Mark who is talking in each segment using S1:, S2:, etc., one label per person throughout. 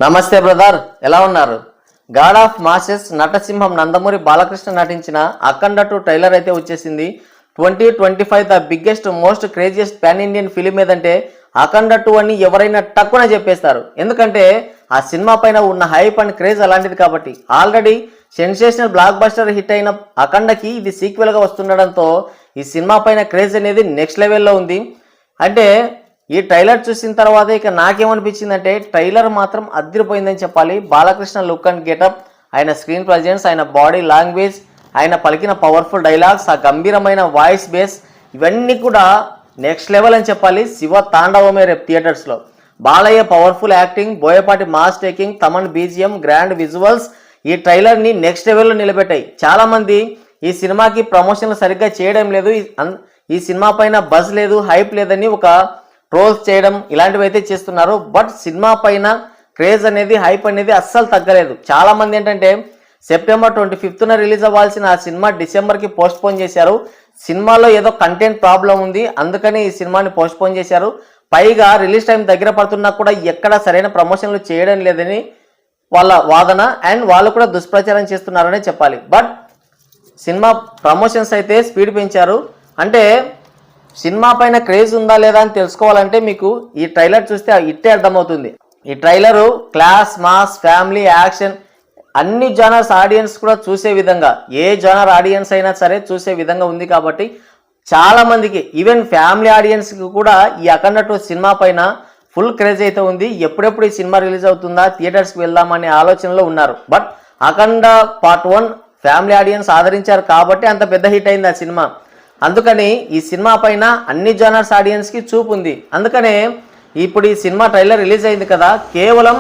S1: నమస్తే బ్రదర్, ఎలా ఉన్నారు? గాడ్ ఆఫ్ మాసెస్ నటసింహం నందమూరి బాలకృష్ణ నటించిన అఖండ 2 ట్రైలర్ అయితే వచ్చేసింది. 2025 the biggest most craziest pan Indian film ఏదంటే అఖండ 2 అని ఎవరైనా టక్కున చెప్పేస్తారు. ఎందుకంటే ఆ సినిమా పైన ఉన్న హైప్ అండ్ క్రేజ్ అలాంటిది కాబట్టి. Already sensational block buster hit అయిన అఖండకి ఇది సీక్వెల్గా వస్తుండడంతో ఈ సినిమా పైన క్రేజ్ అనేది నెక్స్ట్ లెవెల్లో ఉంది. అంటే ఈ ట్రైలర్ చూసిన తర్వాత ఇక నాకేమనిపించిందంటే ట్రైలర్ మాత్రం అదిరిపోయిందని చెప్పాలి. బాలకృష్ణ లుక్ అండ్ గెటప్, ఆయన స్క్రీన్ ప్రజెన్స్, ఆయన బాడీ లాంగ్వేజ్, ఆయన పలికిన పవర్ఫుల్ డైలాగ్స్, ఆ గంభీరమైన వాయిస్ బేస్ ఇవన్నీ కూడా నెక్స్ట్ లెవెల్ అని చెప్పాలి. శివ తాండవమే రేపు థియేటర్స్లో. Balayya powerful acting, Boyapati mass taking, Thaman BGM, grand visuals ఈ ట్రైలర్ని నెక్స్ట్ లెవెల్లో నిలబెట్టాయి. చాలామంది ఈ సినిమాకి ప్రమోషన్లు సరిగ్గా చేయడం లేదు, ఈ సినిమా పైన బజ్ లేదు, హైప్ లేదని ఒక ట్రోల్స్ చేయడం ఇలాంటివి అయితే చేస్తున్నారు. బట్ సినిమా పైన క్రేజ్ అనేది, హైప్ అనేది అస్సలు తగ్గలేదు. చాలామంది ఏంటంటే సెప్టెంబర్ 25న రిలీజ్ అవ్వాల్సిన ఆ సినిమా డిసెంబర్కి పోస్ట్పోన్ చేశారు. సినిమాలో ఏదో కంటెంట్ ప్రాబ్లం ఉంది, అందుకని ఈ సినిమాని పోస్ట్పోన్ చేశారు. పైగా రిలీజ్ టైం దగ్గర పడుతున్నా కూడా ఎక్కడ సరైన ప్రమోషన్లు చేయడం లేదని వాళ్ళ వాదన. అండ్ వాళ్ళు కూడా దుష్ప్రచారం చేస్తున్నారనే చెప్పాలి. బట్ సినిమా ప్రమోషన్స్ అయితే స్పీడ్ పెంచారు. అంటే సినిమా పైన క్రేజ్ ఉందా లేదా అని తెలుసుకోవాలంటే మీకు ఈ ట్రైలర్ చూస్తే ఇట్టే అర్థమవుతుంది. ఈ trailer class, mass, family, action అన్ని జానర్స్ ఆడియన్స్ కూడా చూసే విధంగా, ఏ జానర్ ఆడియన్స్ అయినా సరే చూసే విధంగా ఉంది. కాబట్టి చాలా మందికి, ఈవెన్ ఫ్యామిలీ ఆడియన్స్కి కూడా ఈ అఖండ 2 సినిమా పైన ఫుల్ క్రేజ్ అయితే ఉంది. ఎప్పుడెప్పుడు ఈ సినిమా రిలీజ్ అవుతుందా, థియేటర్స్కి వెళ్దామనే ఆలోచనలో ఉన్నారు. But Akhanda part 1 family audience ఆదరించారు కాబట్టి అంత పెద్ద హిట్ అయింది ఆ సినిమా. అందుకని ఈ సినిమా పైన అన్ని జానర్స్ ఆడియన్స్కి చూపు ఉంది. అందుకనే ఇప్పుడు ఈ సినిమా ట్రైలర్ రిలీజ్ అయింది కదా, కేవలం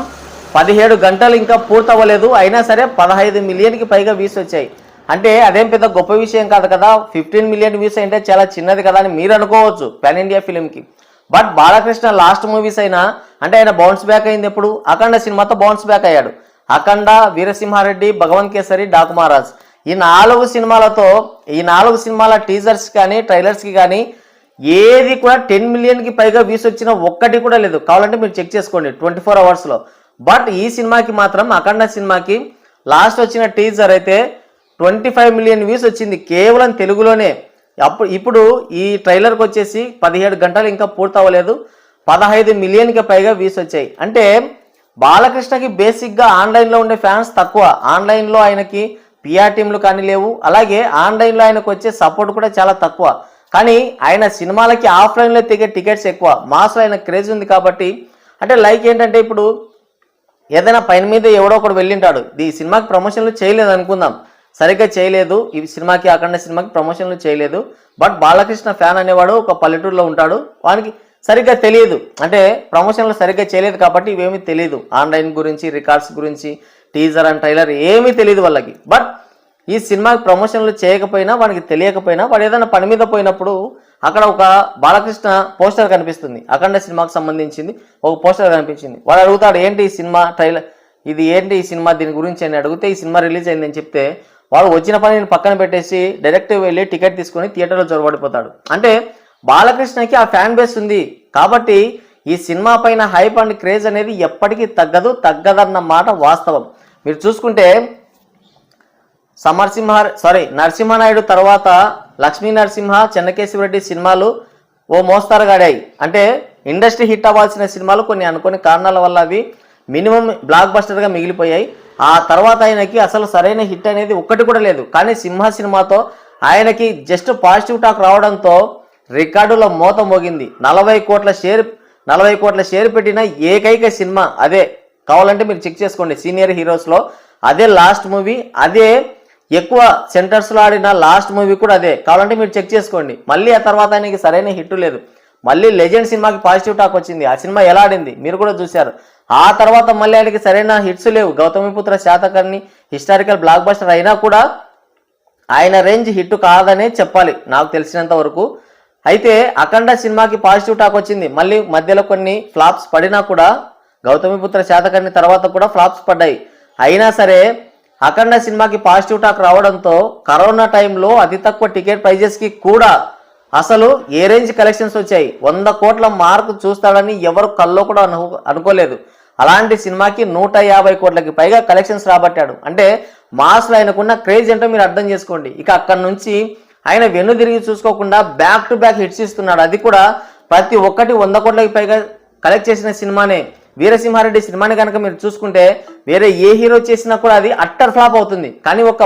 S1: 17 గంటలు ఇంకా పూర్తవ్వలేదు, అయినా సరే 15 మిలియన్కి పైగా వ్యూస్ వచ్చాయి. అంటే అదేం పెద్ద గొప్ప విషయం కాదు కదా. 15 మిలియన్ వ్యూస్ అంటే చాలా చిన్నది కదా అని మీరు అనుకోవచ్చు పాన్ ఇండియా ఫిలింకి. బట్ బాలకృష్ణ లాస్ట్ మూవీస్ అయినా అంటే ఆయన బౌన్స్ బ్యాక్ అయింది ఎప్పుడు? అఖండ సినిమాతో బౌన్స్ బ్యాక్ అయ్యాడు. అఖండ, వీరసింహారెడ్డి, భగవంత్ కేసరి, డాకు మహారాజ్ ఈ 4 సినిమాలతో, ఈ 4 సినిమాల టీజర్స్ కానీ ట్రైలర్స్కి కానీ ఏది కూడా 10 మిలియన్కి పైగా వ్యూస్ వచ్చిన ఒక్కటి కూడా లేదు. కావాలంటే మీరు చెక్ చేసుకోండి 24 అవర్స్లో. బట్ ఈ సినిమాకి మాత్రం, అఖండ సినిమాకి లాస్ట్ వచ్చిన టీజర్ అయితే 25 మిలియన్ వ్యూస్ వచ్చింది కేవలం తెలుగులోనే. ఇప్పుడు ఈ ట్రైలర్కి వచ్చేసి 17 గంటలు ఇంకా పూర్తవ్వలేదు, 15 మిలియన్కి పైగా వ్యూస్ వచ్చాయి. అంటే బాలకృష్ణకి బేసిక్గా ఆన్లైన్లో ఉండే ఫ్యాన్స్ తక్కువ, ఆన్లైన్లో ఆయనకి పిఆర్ టీంలు కానీ లేవు, అలాగే ఆన్లైన్లో ఆయనకు వచ్చే సపోర్ట్ కూడా చాలా తక్కువ. కానీ ఆయన సినిమాలకి ఆఫ్లైన్లో తిగే టికెట్స్ ఎక్కువ, మాస్లో ఆయన క్రేజ్ ఉంది కాబట్టి. అంటే లైక్ ఏంటంటే ఇప్పుడు ఏదైనా పైన మీద ఎవడో ఒకడు వెళ్ళింటాడు, ఈ సినిమాకి ప్రమోషన్లు చేయలేదు అనుకుందాం, సరిగ్గా చేయలేదు, ఈ సినిమాకి అఖండ సినిమాకి ప్రమోషన్లు చేయలేదు. బట్ బాలకృష్ణ ఫ్యాన్ అనేవాడు ఒక పల్లెటూరులో ఉంటాడు, వానికి సరిగ్గా తెలియదు, అంటే ప్రమోషన్లు సరిగ్గా చేయలేదు కాబట్టి ఇవేమీ తెలియదు, ఆన్లైన్ గురించి, రికార్డ్స్ గురించి, టీజర్ అండ్ ట్రైలర్ ఏమీ తెలియదు వాళ్ళకి. బట్ ఈ సినిమాకి ప్రమోషన్లు చేయకపోయినా, వాడికి తెలియకపోయినా, వాడు ఏదైనా పని మీద పోయినప్పుడు అక్కడ ఒక బాలకృష్ణ పోస్టర్ కనిపిస్తుంది, అఖండ సినిమాకి సంబంధించింది ఒక పోస్టర్ కనిపించింది. వాడు అడుగుతాడు ఏంటి ఈ సినిమా ట్రైలర్, ఇది ఏంటి ఈ సినిమా, దీని గురించి అని అడిగితే ఈ సినిమా రిలీజ్ అయిందని చెప్తే వాడు వచ్చిన పని పక్కన పెట్టేసి డైరెక్ట్ వెళ్ళి టికెట్ తీసుకొని థియేటర్లో చొరబడిపోతాడు. అంటే బాలకృష్ణకి ఆ ఫ్యాన్ బేస్ ఉంది కాబట్టి ఈ సినిమా పైన హైప్ అండ్ క్రేజ్ అనేది ఎప్పటికీ తగ్గదన్న మాట వాస్తవం. మీరు చూసుకుంటే నరసింహనాయుడు తర్వాత లక్ష్మీ నరసింహ, చెన్నకేశవరెడ్డి సినిమాలు ఓ మోస్తారుగా ఆడాయి. అంటే ఇండస్ట్రీ హిట్ అవ్వాల్సిన సినిమాలు కొన్ని అనుకోని కారణాల వల్ల అవి మినిమం బ్లాక్ బస్టర్గా మిగిలిపోయాయి. ఆ తర్వాత ఆయనకి అసలు సరైన హిట్ అనేది ఒక్కటి కూడా లేదు. కానీ సింహ సినిమాతో ఆయనకి జస్ట్ పాజిటివ్ టాక్ రావడంతో రికార్డులో మోత మోగింది. 40 కోట్ల షేర్ పెట్టిన ఏకైక సినిమా అదే. కావాలంటే మీరు చెక్ చేసుకోండి, సీనియర్ హీరోస్లో అదే లాస్ట్ మూవీ, అదే ఎక్కువ సెంటర్స్లో ఆడిన లాస్ట్ మూవీ కూడా అదే. కావాలంటే మీరు చెక్ చేసుకోండి. మళ్ళీ ఆ తర్వాత ఆయనకి సరైన హిట్ లేదు. మళ్ళీ లెజెండ్ సినిమాకి పాజిటివ్ టాక్ వచ్చింది, ఆ సినిమా ఎలా ఆడింది మీరు కూడా చూశారు. ఆ తర్వాత మళ్ళీ ఆయనకి సరైన హిట్స్ లేవు. Gautamiputra Satakarni historical block buster అయినా కూడా ఆయన రేంజ్ హిట్ కాదనే చెప్పాలి నాకు తెలిసినంత వరకు. అయితే అఖండ సినిమాకి పాజిటివ్ టాక్ వచ్చింది, మళ్ళీ మధ్యలో కొన్ని ఫ్లాప్స్ పడినా కూడా, గౌతమిపుత్ర శాతకర్ణి తర్వాత కూడా ఫ్లాప్స్ పడ్డాయి. అయినా సరే అఖండ సినిమాకి పాజిటివ్ టాక్ రావడంతో కరోనా టైంలో అతి తక్కువ టికెట్ ప్రైజెస్కి కూడా అసలు ఏ రేంజ్ కలెక్షన్స్ వచ్చాయి. 100 కోట్ల మార్కు చూస్తాడని ఎవరు కల్లో కూడా అనుకోలేదు. అలాంటి సినిమాకి 150 కోట్లకి పైగా కలెక్షన్స్ రాబట్టాడు. అంటే మాస్లో ఆయనకున్న క్రేజ్ ఏంటో మీరు అర్థం చేసుకోండి. ఇక అక్కడి నుంచి ఆయన వెన్ను తిరిగి చూసుకోకుండా బ్యాక్ టు బ్యాక్ హిట్స్ ఇస్తున్నాడు. అది కూడా ప్రతి ఒక్కటి 100 కోట్లకి పైగా కలెక్ట్ చేసిన సినిమానే. వీరసింహారెడ్డి సినిమాని కనుక మీరు చూసుకుంటే వేరే ఏ హీరో చేసినా కూడా అది అట్టర్ ఫ్లాప్ అవుతుంది. కానీ ఒక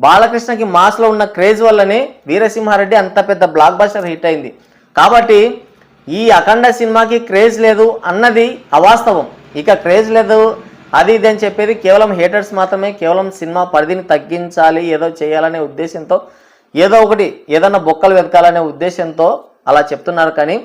S1: బాలకృష్ణకి మాస్లో ఉన్న క్రేజ్ వల్లనే వీరసింహారెడ్డి అంత పెద్ద బ్లాక్ బస్టర్ హిట్ అయింది. కాబట్టి ఈ అఖండ సినిమాకి క్రేజ్ లేదు అన్నది అవాస్తవం. ఇక క్రేజ్ లేదు అది ఇది అని చెప్పేది కేవలం హేటర్స్ మాత్రమే. కేవలం సినిమా పరిధిని తగ్గించాలి, ఏదో చేయాలనే ఉద్దేశంతో, ఏదో ఒకటి ఏదన్నా బొక్కలు వెతకాలనే ఉద్దేశంతో అలా చెప్తున్నారు. కానీ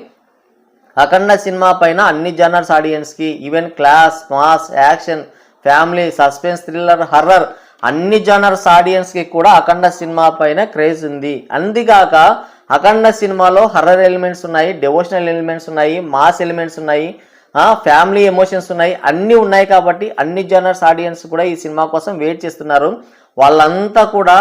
S1: అఖండ సినిమా పైన అన్ని జనర్స్ ఆడియన్స్కి, even class, mass, action, family, suspense, thriller, horror అన్ని జనర్స్ ఆడియన్స్కి కూడా అఖండ సినిమా పైన క్రేజ్ ఉంది. అందుకాక అఖండ సినిమాలో హర్రర్ ఎలిమెంట్స్ ఉన్నాయి, డెవోషనల్ ఎలిమెంట్స్ ఉన్నాయి, మాస్ ఎలిమెంట్స్ ఉన్నాయి, ఫ్యామిలీ ఎమోషన్స్ ఉన్నాయి, అన్నీ ఉన్నాయి. కాబట్టి అన్ని జనర్స్ ఆడియన్స్ కూడా ఈ సినిమా కోసం వెయిట్ చేస్తున్నారు. వాళ్ళంతా కూడా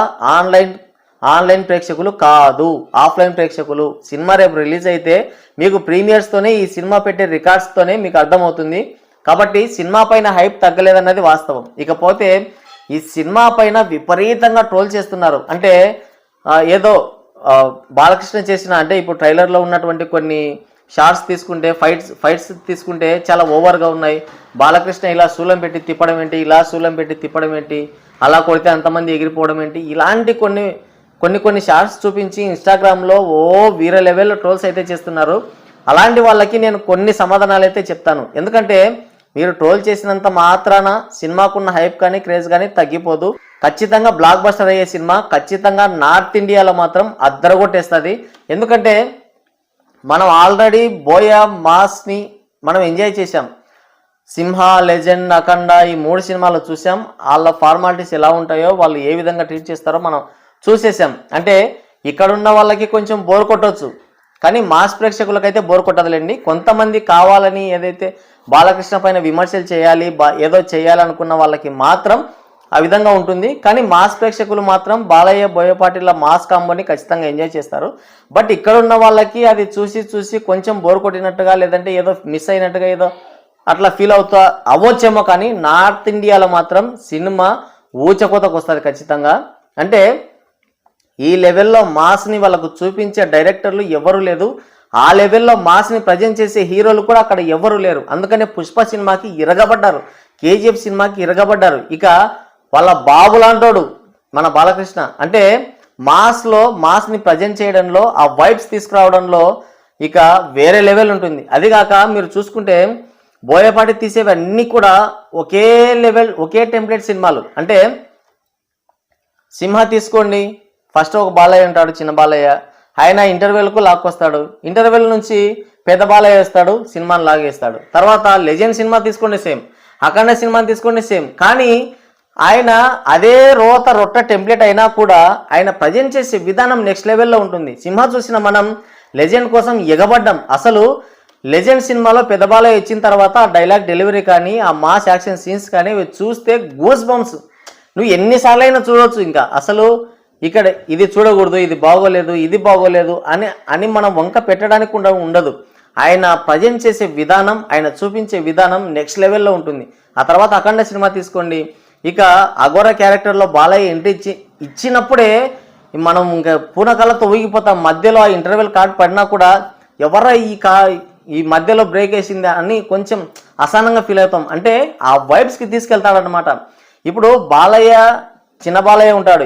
S1: ఆన్లైన్ ప్రేక్షకులు కాదు, ఆఫ్లైన్ ప్రేక్షకులు. సినిమా రేపు రిలీజ్ అయితే మీకు ప్రీమియర్స్తోనే ఈ సినిమా పెట్టే రికార్డ్స్తోనే మీకు అర్థమవుతుంది. కాబట్టి సినిమా పైన హైప్ తగ్గలేదన్నది వాస్తవం. ఇకపోతే ఈ సినిమా పైన విపరీతంగా ట్రోల్ చేస్తున్నారు. అంటే ఏదో బాలకృష్ణ చేసిన, అంటే ఇప్పుడు ట్రైలర్లో ఉన్నటువంటి కొన్ని షార్ట్స్ తీసుకుంటే, ఫైట్స్ తీసుకుంటే చాలా ఓవర్గా ఉన్నాయి. బాలకృష్ణ ఇలా శూలం పెట్టి తిప్పడం ఏంటి, ఇలా శూలం పెట్టి తిప్పడం ఏంటి, అలా కొడితే అంతమంది ఎగిరిపోవడం ఏంటి, ఇలాంటి కొన్ని షార్ట్స్ చూపించి ఇన్స్టాగ్రామ్లో వీర లెవెల్లో ట్రోల్స్ అయితే చేస్తున్నారు. అలాంటి వాళ్ళకి నేను కొన్ని సమాధానాలు అయితే చెప్తాను. ఎందుకంటే మీరు ట్రోల్ చేసినంత మాత్రాన సినిమాకున్న హైప్ కానీ క్రేజ్ కానీ తగ్గిపోదు. ఖచ్చితంగా బ్లాక్ బస్టర్ అయ్యే సినిమా ఖచ్చితంగా నార్త్ ఇండియాలో మాత్రం అద్దరగొట్టేస్తుంది. ఎందుకంటే మనం ఆల్రెడీ బోయా మాస్ని మనం ఎంజాయ్ చేసాం. సింహ, లెజెండ్, అఖండ ఈ 3 సినిమాలు చూసాం. వాళ్ళ ఫార్మాలిటీస్ ఎలా ఉంటాయో, వాళ్ళు ఏ విధంగా ట్రీట్ చేస్తారో మనం చూసేసాం. అంటే ఇక్కడున్న వాళ్ళకి కొంచెం బోర్ కొట్టవచ్చు, కానీ మాస్ ప్రేక్షకులకైతే బోర్ కొట్టదులేండి. కొంతమంది కావాలని ఏదైతే బాలకృష్ణ పైన విమర్శలు చేయాలి, ఏదో చేయాలనుకున్న వాళ్ళకి మాత్రం ఆ విధంగా ఉంటుంది. కానీ మాస్ ప్రేక్షకులు మాత్రం బాలయ్య, బోయపాటిల మాస్ కాంబోని ఖచ్చితంగా ఎంజాయ్ చేస్తారు. బట్ ఇక్కడ ఉన్న వాళ్ళకి అది చూసి కొంచెం బోర్ కొట్టినట్టుగా, లేదంటే ఏదో మిస్ అయినట్టుగా ఏదో అట్లా ఫీల్ అవ్వచ్చేమో. కానీ నార్త్ ఇండియాలో మాత్రం సినిమా ఊచకోతకు వస్తుంది ఖచ్చితంగా. అంటే ఈ లెవెల్లో మాస్ని వాళ్ళకు చూపించే డైరెక్టర్లు ఎవరు లేదు, ఆ లెవెల్లో మాస్ని ప్రజెంట్ చేసే హీరోలు కూడా అక్కడ ఎవరు లేరు. అందుకనే పుష్ప సినిమాకి ఇరగబడ్డారు, కేజీఎఫ్ సినిమాకి ఇరగబడ్డారు. ఇక వాళ్ళ బాబు లాంటోడు మన బాలకృష్ణ. అంటే మాస్ని ప్రజెంట్ చేయడంలో, ఆ వైబ్స్ తీసుకురావడంలో ఇక వేరే లెవెల్ ఉంటుంది. అదిగాక మీరు చూసుకుంటే బోయపాటి తీసేవి అన్నీ కూడా ఒకే లెవెల్, ఒకే టెంప్లెట్ సినిమాలు. అంటే సింహ తీసుకోండి, ఫస్ట్ ఒక బాలయ్య ఉంటాడు, చిన్న బాలయ్య, ఆయన ఇంటర్వెల్కు లాక్కొస్తాడు, ఇంటర్వెల్ నుంచి పెద్ద బాలయ్య వేస్తాడు, సినిమాని లాగేస్తాడు. తర్వాత లెజెండ్ సినిమా తీసుకోండి సేమ్, అఖండ సినిమాని తీసుకోండి సేమ్. కానీ ఆయన అదే రొట్ట టెంప్లెట్ అయినా కూడా ఆయన ప్రజెంట్ చేసే విధానం నెక్స్ట్ లెవెల్లో ఉంటుంది. సింహ చూసిన మనం లెజెండ్ కోసం ఎగబడ్డాం. అసలు లెజెండ్ సినిమాలో పెద్ద బాలయ్య ఇచ్చిన తర్వాత ఆ డైలాగ్ డెలివరీ కానీ, ఆ మాస్ యాక్షన్ సీన్స్ కానీ చూస్తే గూస్ బంప్స్. నువ్వు ఎన్నిసార్లు అయినా చూడవచ్చు. ఇంకా అసలు ఇక్కడ ఇది చూడకూడదు, ఇది బాగోలేదు, ఇది బాగోలేదు అని మనం వంక పెట్టడానికి ఉండదు. ఆయన ప్రజెంట్ చేసే విధానం, ఆయన చూపించే విధానం నెక్స్ట్ లెవెల్లో ఉంటుంది. ఆ తర్వాత అఖండ సినిమా తీసుకోండి, ఇక అఘోర క్యారెక్టర్లో బాలయ్య ఎంట్రీ ఇచ్చినప్పుడే మనం ఇంకా పూనకాలతో ఊగిపోతాం. మధ్యలో ఆ ఇంటర్వెల్ కార్డ్ పడినా కూడా ఎవరా ఈ మధ్యలో బ్రేక్ వేసిందా అని కొంచెం అసహనంగా ఫీల్ అవుతాం. అంటే ఆ వైబ్స్కి తీసుకెళ్తాడనమాట. ఇప్పుడు బాలయ్య, చిన్న బాలయ్య ఉంటాడు.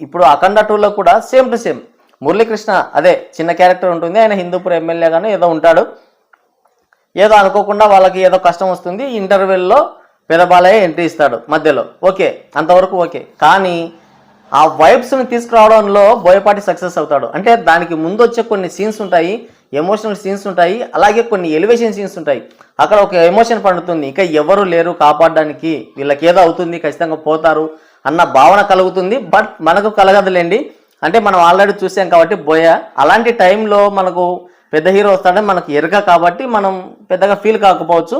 S1: ఇప్పుడు అఖండ 2లో కూడా సేమ్ టు సేమ్ మురళీకృష్ణ అదే చిన్న క్యారెక్టర్ ఉంటుంది. ఆయన హిందూపూర్ ఎమ్మెల్యేగానే ఏదో ఉంటాడు. ఏదో అనుకోకుండా వాళ్ళకి ఏదో కష్టం వస్తుంది, ఇంటర్వెల్లో పెద్ద బాలయ్య ఎంట్రీ ఇస్తాడు మధ్యలో. ఓకే, అంతవరకు ఓకే. కానీ ఆ వైబ్స్ని తీసుకురావడంలో బోయపాటి సక్సెస్ అవుతాడు. అంటే దానికి ముందు వచ్చే కొన్ని సీన్స్ ఉంటాయి, ఎమోషనల్ సీన్స్ ఉంటాయి, అలాగే కొన్ని ఎలివేషన్ సీన్స్ ఉంటాయి. అక్కడ ఒక ఎమోషన్ పండుతుంది, ఇక ఎవరు లేరు కాపాడడానికి, వీళ్ళకి ఏదో అవుతుంది, ఖచ్చితంగా పోతారు అన్న భావన కలుగుతుంది. బట్ మనకు కలగదులేండి, అంటే మనం ఆల్రెడీ చూసాం కాబట్టి బోయ. అలాంటి టైంలో మనకు పెద్ద హీరో వస్తాడని మనకు ఎరక కాబట్టి మనం పెద్దగా ఫీల్ కాకపోవచ్చు.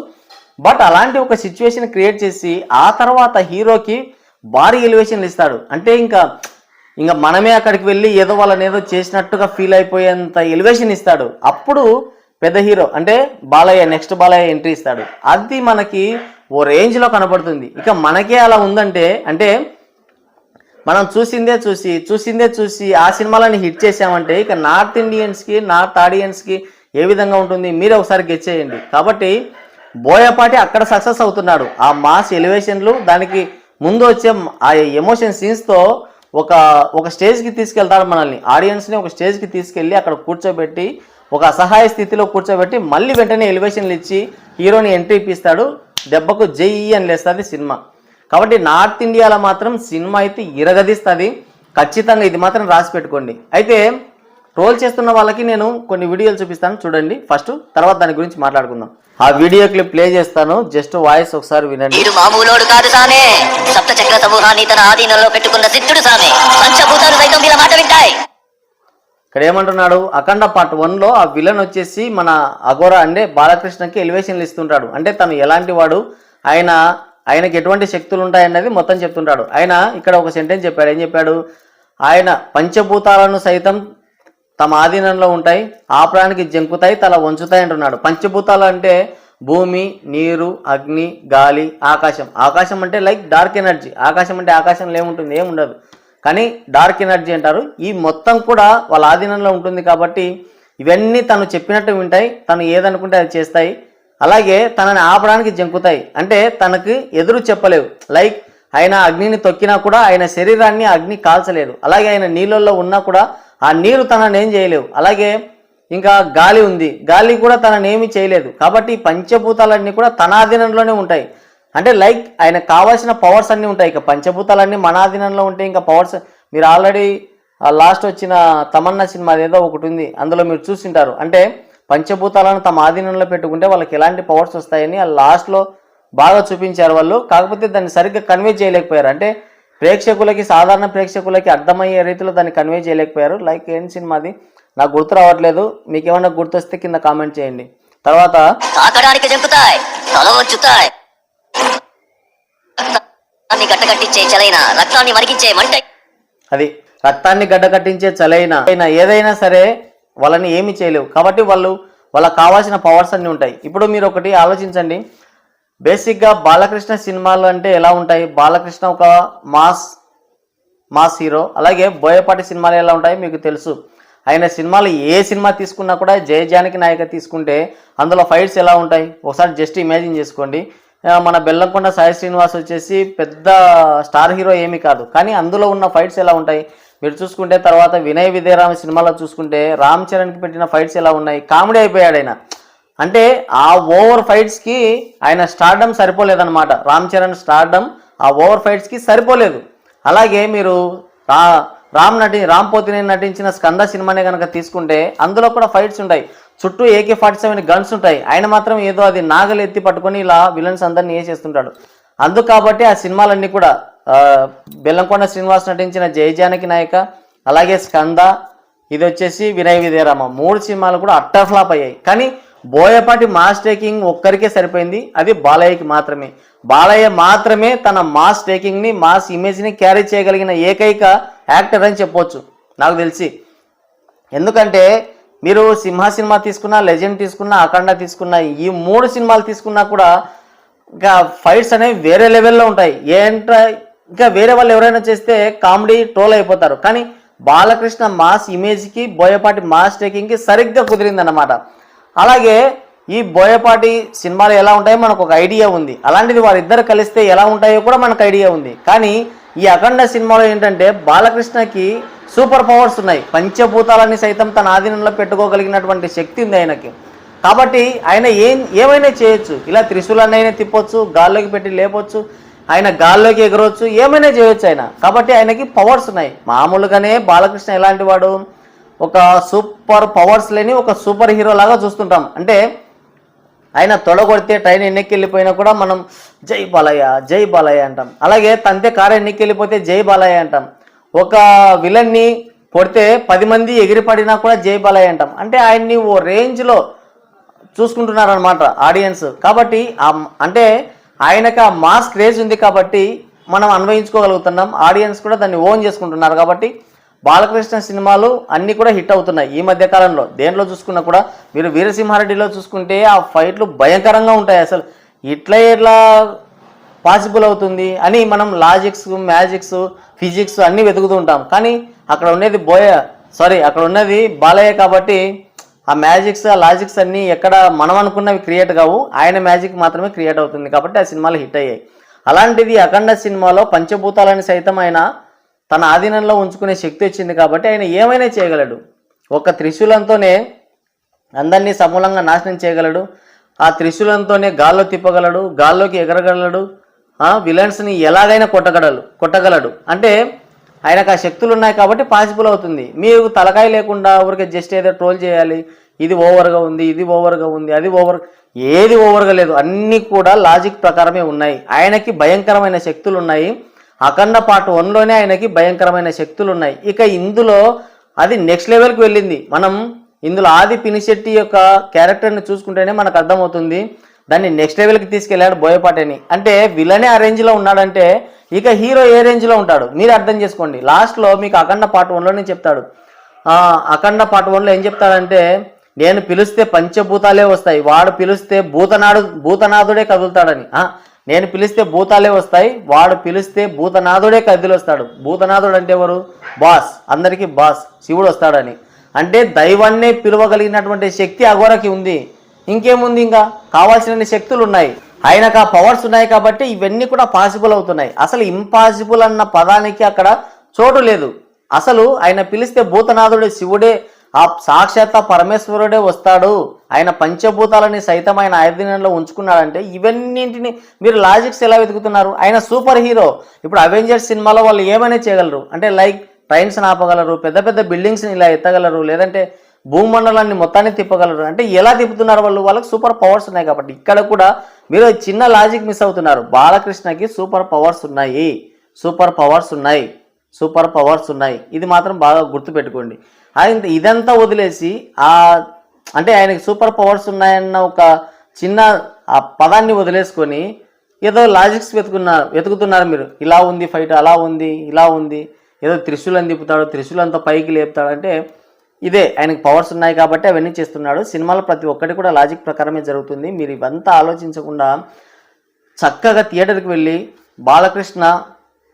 S1: బట్ అలాంటి ఒక సిచ్యువేషన్ క్రియేట్ చేసి ఆ తర్వాత హీరోకి భారీ ఎలివేషన్లు ఇస్తాడు. అంటే ఇంకా మనమే అక్కడికి వెళ్ళి ఏదో వాళ్ళని ఏదో చేసినట్టుగా ఫీల్ అయిపోయేంత ఎలివేషన్ ఇస్తాడు. అప్పుడు పెద్ద హీరో అంటే బాలయ్య, నెక్స్ట్ బాలయ్య ఎంట్రీ ఇస్తాడు. అది మనకి ఓ రేంజ్లో కనపడుతుంది. ఇక మనకే అలా ఉందంటే అంటే మనం చూసిందే చూసి ఆ సినిమాలని హిట్ చేసామంటే ఇక నార్త్ ఇండియన్స్కి, నార్త్ ఆడియన్స్కి ఏ విధంగా ఉంటుంది మీరే ఒకసారి గెస్ చేయండి. కాబట్టి బోయపాటి అక్కడ సక్సెస్ అవుతున్నాడు. ఆ మాస్ ఎలివేషన్లు, దానికి ముందు వచ్చే ఆ ఎమోషన్ సీన్స్తో ఒక స్టేజ్కి తీసుకెళ్తాడు మనల్ని, ఆడియన్స్ని ఒక స్టేజ్కి తీసుకెళ్ళి అక్కడ కూర్చోబెట్టి ఒక అసహాయ స్థితిలో కూర్చోబెట్టి మళ్ళీ వెంటనే ఎలివేషన్లు ఇచ్చి హీరోని ఎంట్రీ ఇప్పిస్తాడు. దెబ్బకు జై అని లేస్తుంది సినిమా. కాబట్టి నార్త్ ఇండియాలో మాత్రం సినిమా అయితే ఇరగదీస్తుంది ఖచ్చితంగా, ఇది మాత్రం రాసి పెట్టుకోండి. అయితే ట్రోల్ చేస్తున్న వాళ్ళకి నేను కొన్ని వీడియోలు చూపిస్తాను చూడండి ఫస్ట్, తర్వాత దాని గురించి మాట్లాడుకుందాం. ఆ వీడియో క్లిప్ ప్లే చేస్తాను, జస్ట్ వాయిస్ ఒకసారి వినండి.
S2: మామూలోడు కాదు సామే, సప్త చక్ర సమూహాన్ని తన ఆధీనంలో పెట్టుకున్న సిద్ధుడు సామే, పంచభూతాలు సైతం వీళ్ళ మాట వింటాయి.
S1: ఇక్కడ ఏమంటున్నాడు, అఖండ పార్ట్ 1లో ఆ విలన్ వచ్చేసి మన అఘోరా అంటే బాలకృష్ణకి ఎలివేషన్లు ఇస్తుంటాడు. అంటే తను ఎలాంటి వాడు, ఆయనకి ఎటువంటి శక్తులు ఉంటాయన్నది మొత్తం చెప్తుంటాడు. ఆయన ఇక్కడ ఒక సెంటెన్స్ చెప్పాడు. ఏం చెప్పాడు, ఆయన పంచభూతాలను సైతం తమ ఆధీనంలో ఉంటాయి, ఆపడానికి జంకుతాయి, తల వంచుతాయి అంటున్నాడు. పంచభూతాలు అంటే భూమి, నీరు, అగ్ని, గాలి, ఆకాశం. ఆకాశం అంటే లైక్ డార్క్ ఎనర్జీ. ఆకాశం అంటే ఆకాశంలో ఏముంటుంది, ఏముండదు, కానీ డార్క్ ఎనర్జీ అంటారు. ఈ మొత్తం కూడా వాళ్ళ ఆధీనంలో ఉంటుంది. కాబట్టి ఇవన్నీ తను చెప్పినట్టు వింటాయి, తను ఏదనుకుంటే అది చేస్తాయి. అలాగే తనని ఆపడానికి జంకుతాయి, అంటే తనకు ఎదురు చెప్పలేవు. లైక్ ఆయన అగ్నిని తొక్కినా కూడా ఆయన శరీరాన్ని అగ్ని కాల్చలేదు. అలాగే ఆయన నీళ్ళల్లో ఉన్నా కూడా ఆ నీరు తనని ఏం చేయలేవు. అలాగే ఇంకా గాలి ఉంది, గాలి కూడా తనని ఏమీ చేయలేదు. కాబట్టి పంచభూతాలన్నీ కూడా తన ఆధీనంలోనే ఉంటాయి. అంటే లైక్ ఆయన కావాల్సిన పవర్స్ అన్నీ ఉంటాయి. ఇక పంచభూతాలన్నీ మన ఆధీనంలో ఉంటే ఇంకా పవర్స్, మీరు ఆల్రెడీ లాస్ట్ వచ్చిన తమన్నా సినిమా ఏదో ఒకటి ఉంది, అందులో మీరు చూసింటారు. అంటే పంచభూతాలను తమ ఆధీనంలో పెట్టుకుంటే వాళ్ళకి ఎలాంటి పవర్స్ వస్తాయని ఆ లాస్ట్లో బాగా చూపించారు వాళ్ళు. కాకపోతే దాన్ని సరిగ్గా కన్వే చేయలేకపోయారు. అంటే ప్రేక్షకులకి, సాధారణ ప్రేక్షకులకి అర్థమయ్యే రీతిలో దాన్ని కన్వే చేయలేకపోయారు. లైక్ ఏం సినిమా అది నాకు గుర్తు రావట్లేదు, మీకు ఏమన్నా గుర్తొస్తే కింద కామెంట్ చేయండి. తర్వాత అది రక్తాన్ని గడ్డకట్టించే చలైన ఏదైనా సరే వాళ్ళని ఏమి చేయలేవు. కాబట్టి వాళ్ళకి కావాల్సిన పవర్స్ అన్నీ ఉంటాయి. ఇప్పుడు మీరు ఒకటి ఆలోచించండి, బేసిక్గా బాలకృష్ణ సినిమాలు అంటే ఎలా ఉంటాయి? బాలకృష్ణ ఒక మాస్ హీరో. అలాగే బోయపాటి సినిమాలు ఎలా ఉంటాయి మీకు తెలుసు. ఆయన సినిమాలు ఏ సినిమా తీసుకున్నా కూడా, జయజానకి నాయక తీసుకుంటే అందులో ఫైట్స్ ఎలా ఉంటాయి ఒకసారి జస్ట్ ఇమాజిన్ చేసుకోండి. మన బెల్లంకొండ సాయి శ్రీనివాస్ వచ్చేసి పెద్ద స్టార్ హీరో ఏమీ కాదు, కానీ అందులో ఉన్న ఫైట్స్ ఎలా ఉంటాయి మీరు చూసుకుంటే. తర్వాత వినయ్ విజయరామ సినిమాలో చూసుకుంటే రామ్ చరణ్కి పెట్టిన ఫైట్స్ ఎలా ఉన్నాయి, కామెడీ అయిపోయాడు ఆయన. అంటే ఆ ఓవర్ ఫైట్స్కి ఆయన స్టార్డమ్ సరిపోలేదన్నమాట. రామ్ చరణ్ స్టార్డమ్ ఆ ఓవర్ ఫైట్స్కి సరిపోలేదు. అలాగే మీరు రామ్ పోతినేని నటించిన స్కంద సినిమానే కనుక తీసుకుంటే అందులో కూడా ఫైట్స్ ఉంటాయి, చుట్టూ AK-47 గన్స్ ఉంటాయి. ఆయన మాత్రం ఏదో అది నాగలు ఎత్తి పట్టుకొని ఇలా విలన్స్ అందరినీ వేసేస్తుంటాడు. అందుకు కాబట్టి ఆ సినిమాలన్నీ కూడా బెల్లంకొండ శ్రీనివాస్ నటించిన జయజానకి నాయక, అలాగే స్కంద, ఇది వచ్చేసి వినయ్ విజయరామ, 3 సినిమాలు కూడా అట్టర్ ఫ్లాప్ అయ్యాయి. కానీ బోయపాటి మాస్ టేకింగ్ ఒక్కరికే సరిపోయింది, అది బాలయ్యకి మాత్రమే. బాలయ్య మాత్రమే తన మాస్ టేకింగ్ని, మాస్ ఇమేజ్ని క్యారీ చేయగలిగిన ఏకైక యాక్టర్ అని చెప్పొచ్చు నాకు తెలిసి. ఎందుకంటే మీరు సింహ సినిమా తీసుకున్నా, లెజెండ్ తీసుకున్నా, అఖండ తీసుకున్నా, ఈ 3 సినిమాలు తీసుకున్నా కూడా ఇంకా ఫైట్స్ అనేవి వేరే లెవెల్లో ఉంటాయి. ఇంకా వేరే వాళ్ళు ఎవరైనా చేస్తే కామెడీ ట్రోల్ అయిపోతారు. కానీ బాలకృష్ణ మాస్ ఇమేజ్కి, బోయపాటి మాస్ టేకింగ్కి సరిగ్గా కుదిరిందన్నమాట. అలాగే ఈ బోయపాటి సినిమాలు ఎలా ఉంటాయో మనకు ఒక ఐడియా ఉంది, అలాంటిది వారిద్దరు కలిస్తే ఎలా ఉంటాయో కూడా మనకు ఐడియా ఉంది. కానీ ఈ అఖండ సినిమాలో ఏంటంటే బాలకృష్ణకి సూపర్ పవర్స్ ఉన్నాయి, పంచభూతాలని సైతం తన ఆధీనంలో పెట్టుకోగలిగినటువంటి శక్తి ఉంది ఆయనకి. కాబట్టి ఆయన ఏమైనా చేయొచ్చు, ఇలా త్రిశూలాన్ని అయినా తిప్పొచ్చు, గాల్లోకి పెట్టి లేపొచ్చు, ఆయన గాల్లోకి ఎగరవచ్చు, ఏమైనా చేయొచ్చు ఆయన. కాబట్టి ఆయనకి పవర్స్ ఉన్నాయి. మామూలుగానే బాలకృష్ణ ఎలాంటి వాడు, ఒక సూపర్ పవర్స్ లేని ఒక సూపర్ హీరో లాగా చూస్తుంటాం. అంటే ఆయన తొడగొడితే ట్రైన్ ఎన్నికకి వెళ్ళిపోయినా కూడా మనం జై బాలయ్య అంటాం. అలాగే తంతే కారు ఎన్నికకి వెళ్ళిపోతే జై బాలయ్య అంటాం. ఒక విలన్ని కొడితే 10 మంది ఎగిరిపడినా కూడా జై బాలయ్య అంటాం. అంటే ఆయన్ని ఓ రేంజ్లో చూసుకుంటున్నారనమాట ఆడియన్స్. కాబట్టి అంటే ఆయనకి ఆ మాస్ క్రేజ్ ఉంది కాబట్టి మనం అన్వయించుకోగలుగుతున్నాం, ఆడియన్స్ కూడా దాన్ని ఓన్ చేసుకుంటున్నారు. కాబట్టి బాలకృష్ణ సినిమాలు అన్నీ కూడా హిట్ అవుతున్నాయి ఈ మధ్య కాలంలో. దేంట్లో చూసుకున్నా కూడా మీరు వీరసింహారెడ్డిలో చూసుకుంటే ఆ ఫైట్లు భయంకరంగా ఉంటాయి. అసలు ఇట్లా పాసిబుల్ అవుతుంది అని మనం లాజిక్స్, మ్యాజిక్స్, ఫిజిక్స్ అన్నీ వెతుకుతూ ఉంటాం. కానీ అక్కడ ఉన్నది అక్కడ ఉన్నది బాలయ్య కాబట్టి ఆ మ్యాజిక్స్, ఆ లాజిక్స్ అన్నీ ఎక్కడ మనం అనుకున్నవి క్రియేట్ కావు, ఆయన మ్యాజిక్ మాత్రమే క్రియేట్ అవుతుంది కాబట్టి ఆ సినిమాలు హిట్ అయ్యాయి. అలాంటిది అఖండ సినిమాలో పంచభూతాలని సైతం ఆయన తన ఆధీనంలో ఉంచుకునే శక్తి వచ్చింది కాబట్టి ఆయన ఏమైనా చేయగలడు. ఒక త్రిశూలంతోనే అందరినీ సమూలంగా నాశనం చేయగలడు. ఆ త్రిశూలంతోనే గాల్లో తిప్పగలడు, గాల్లోకి ఎగరగలడు, విలన్స్ని ఎలాగైనా కొట్టగలడు. అంటే ఆయనకు ఆ శక్తులు ఉన్నాయి కాబట్టి పాసిబుల్ అవుతుంది. మీరు తలకాయ లేకుండా ఊరికే జస్ట్ ఏదో ట్రోల్ చేయాలి, ఇది ఓవర్గా ఉంది, ఇది ఓవర్గా ఉంది, అది ఏది ఓవర్గా లేదు, అన్నీ కూడా లాజిక్ ప్రకారమే ఉన్నాయి. ఆయనకి భయంకరమైన శక్తులు ఉన్నాయి. అఖండ పార్ట్ 1లోనే ఆయనకి భయంకరమైన శక్తులు ఉన్నాయి. ఇక ఇందులో అది నెక్స్ట్ లెవెల్కి వెళ్ళింది. మనం ఇందులో ఆది పినిశెట్టి యొక్క క్యారెక్టర్ని చూసుకుంటేనే మనకు అర్థమవుతుంది. దాన్ని నెక్స్ట్ లెవెల్కి తీసుకెళ్ళాడు బోయపాటిని. అంటే విలనే ఆ రేంజ్లో ఉన్నాడంటే ఇక హీరో ఏ రేంజ్లో ఉంటాడు మీరు అర్థం చేసుకోండి. లాస్ట్లో మీకు అఖండ పార్ట్ 1లోనే చెప్తాడు. అఖండ పార్ట్ 1లో ఏం చెప్తాడంటే, నేను పిలిస్తే పంచభూతాలే వస్తాయి, వాడు పిలిస్తే భూతనాథుడే కదులుతాడని. నేను పిలిస్తే భూతాలే వస్తాయి, వాడు పిలిస్తే భూతనాథుడే కదిలొస్తాడు. భూతనాథుడు అంటే ఎవరు? బాస్, అందరికీ బాస్, శివుడు వస్తాడని. అంటే దైవాన్నే పిలవగలిగినటువంటి శక్తి అఘోరకి ఉంది. ఇంకేముంది, ఇంకా కావాల్సిన శక్తులు ఉన్నాయి, ఆయనకు ఆ పవర్స్ ఉన్నాయి కాబట్టి ఇవన్నీ కూడా పాసిబుల్ అవుతున్నాయి. అసలు ఇంపాసిబుల్ అన్న పదానికి అక్కడ చోటు లేదు. అసలు ఆయన పిలిస్తే భూతనాథుడే, శివుడే, ఆ సాక్షాత్ పరమేశ్వరుడే వస్తాడు, ఆయన పంచభూతాలని సైతం ఆయన ఆధీనంలో ఉంచుకున్నాడంటే ఇవన్నింటిని మీరు లాజిక్స్ ఎలా వెతుకుతున్నారు? ఆయన సూపర్ హీరో. ఇప్పుడు అవెంజర్స్ సినిమాలో వాళ్ళు ఏమైనా చేయగలరు అంటే, లైక్ ట్రైన్స్ ఆపగలరు, పెద్ద పెద్ద బిల్డింగ్స్ని ఇలా ఎత్తగలరు, లేదంటే భూమండలాన్ని మొత్తాన్ని తిప్పగలరు. అంటే ఎలా తిప్పుతున్నారు వాళ్ళకి సూపర్ పవర్స్ ఉన్నాయి కాబట్టి. ఇక్కడ కూడా మీరు చిన్న లాజిక్ మిస్ అవుతున్నారు. బాలకృష్ణకి సూపర్ పవర్స్ ఉన్నాయి, ఇది మాత్రం బాగా గుర్తుపెట్టుకోండి. ఆయన ఇదంతా వదిలేసి అంటే ఆయనకి సూపర్ పవర్స్ ఉన్నాయన్న ఒక చిన్న ఆ పదాన్ని వదిలేసుకొని ఏదో లాజిక్స్ వెతుకుతున్నారు మీరు. ఇలా ఉంది ఫైట్, అలా ఉంది, ఇలా ఉంది, ఏదో త్రిశూలం తిప్పుతాడు, త్రిశూలంతో పైకి లేపుతాడు. అంటే ఇదే ఆయనకు పవర్స్ ఉన్నాయి కాబట్టి అవన్నీ చేస్తున్నాడు. సినిమాలో ప్రతి ఒక్కటి కూడా లాజిక్ ప్రకారమే జరుగుతుంది. మీరు ఇవంతా ఆలోచించకుండా చక్కగా థియేటర్కి వెళ్ళి బాలకృష్ణ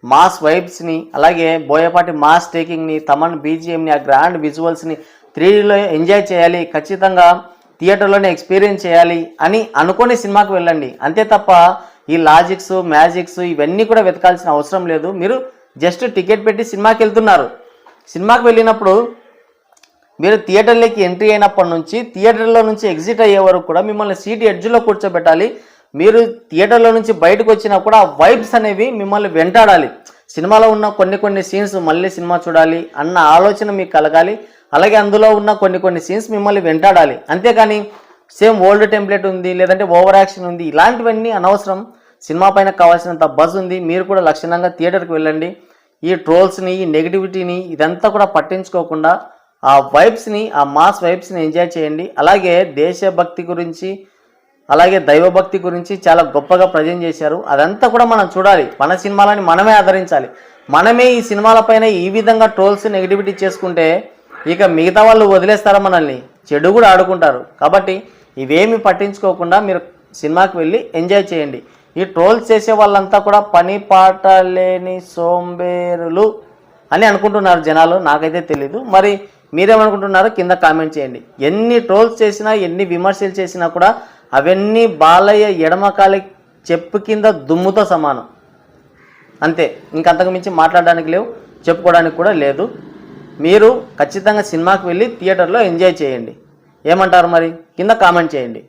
S1: మాస్ వైబ్స్ని, అలాగే బోయపాటి మాస్ టేకింగ్ని, తమన్ బీజిఎంని, ఆ గ్రాండ్ విజువల్స్ని 3Dలో ఎంజాయ్ చేయాలి, ఖచ్చితంగా థియేటర్లోనే ఎక్స్పీరియన్స్ చేయాలి అని అనుకుని సినిమాకి వెళ్ళండి. అంతే తప్ప ఈ లాజిక్స్, మ్యాజిక్స్ ఇవన్నీ కూడా వెతకాల్సిన అవసరం లేదు. మీరు జస్ట్ టికెట్ పెట్టి సినిమాకి వెళ్తున్నారు. సినిమాకి వెళ్ళినప్పుడు మీరు థియేటర్లోకి ఎంట్రీ అయినప్పటి నుంచి థియేటర్లో నుంచి ఎగ్జిట్ అయ్యే వరకు కూడా మిమ్మల్ని సీట్ ఎడ్జ్లో కూర్చోబెట్టాలి. మీరు థియేటర్లో నుంచి బయటకు వచ్చినా కూడా ఆ వైబ్స్ అనేవి మిమ్మల్ని వెంటాడాలి. సినిమాలో ఉన్న కొన్ని సీన్స్ మళ్ళీ సినిమా చూడాలి అన్న ఆలోచన మీకు కలగాలి. అలాగే అందులో ఉన్న కొన్ని సీన్స్ మిమ్మల్ని వెంటాడాలి. అంతేకాని సేమ్ ఓల్డ్ టెంప్లెట్ ఉంది, లేదంటే ఓవర్ యాక్షన్ ఉంది, ఇలాంటివన్నీ అనవసరం. సినిమా పైన కావాల్సినంత బజ్ ఉంది. మీరు కూడా లక్షణంగా థియేటర్కి వెళ్ళండి. ఈ ట్రోల్స్ని, ఈ నెగిటివిటీని ఇదంతా కూడా పట్టించుకోకుండా ఆ వైబ్స్ని, ఆ మాస్ వైబ్స్ని ఎంజాయ్ చేయండి. అలాగే దేశభక్తి గురించి, అలాగే దైవభక్తి గురించి చాలా గొప్పగా ప్రజెంట్ చేశారు. అదంతా కూడా మనం చూడాలి. మన సినిమాలని మనమే ఆదరించాలి. మనమే ఈ సినిమాలపైన ఈ విధంగా ట్రోల్స్, నెగిటివిటీ చేసుకుంటే ఇక మిగతా వాళ్ళు వదిలేస్తారా మనల్ని? చెడు కూడా ఆడుకుంటారు. కాబట్టి ఇవేమి పట్టించుకోకుండా మీరు సినిమాకి వెళ్ళి ఎంజాయ్ చేయండి. ఈ ట్రోల్స్ చేసే వాళ్ళంతా కూడా పని పాట లేని సోంబేరులు అని అనుకుంటున్నారు జనాలు. నాకైతే తెలీదు, మరి మీరేమనుకుంటున్నారో కింద కామెంట్ చేయండి. ఎన్ని ట్రోల్స్ చేసినా, ఎన్ని విమర్శలు చేసినా కూడా అవన్నీ బాలయ్య ఎడమకాలి చెప్పు కింద దుమ్ముతో సమానం. అంతే, ఇంకంతకు మించి మాట్లాడడానికి లేవు, చెప్పుకోవడానికి కూడా లేదు. మీరు ఖచ్చితంగా సినిమాకి వెళ్ళి థియేటర్లో ఎంజాయ్ చేయండి. ఏమంటారు మరి? కింద కామెంట్ చేయండి.